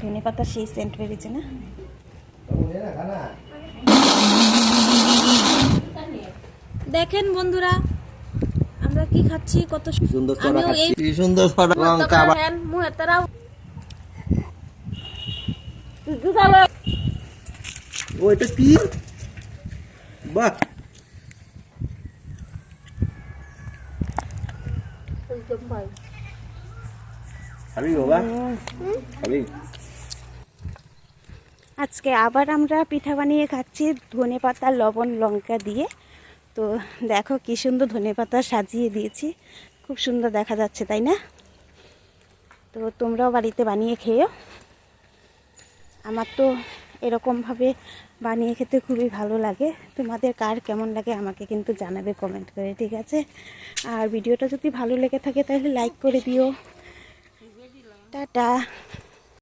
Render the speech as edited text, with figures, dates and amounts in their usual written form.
ধনেপাতার সেই সেন্ট বেরিয়েছে না। দেখেন বন্ধুরা আমরা কি খাচ্ছি, কত সুন্দর আমিও এই সুন্দর লঙ্কা মুহেতারাও ওইটা কি বাহ খাবি বাবা খাবি। আজকে আবার আমরা পিঠা বানিয়ে খাচ্ছি ধনেপাতা লবণ লঙ্কা দিয়ে। তো দেখো কি সুন্দর ধনেপাতা সাজিয়ে দিয়েছি, খুব সুন্দর দেখা যাচ্ছে তাই না? তো তোমরাও বাড়িতে বানিয়ে খেও। আমার তো এরকমভাবে বানিয়ে খেতে খুবই ভালো লাগে। তোমাদের কার কেমন লাগে আমাকে কিন্তু জানাবে কমেন্ট করে, ঠিক আছে? আর ভিডিওটা যদি ভালো লেগে থাকে তাহলে লাইক করে দিও। টাটা।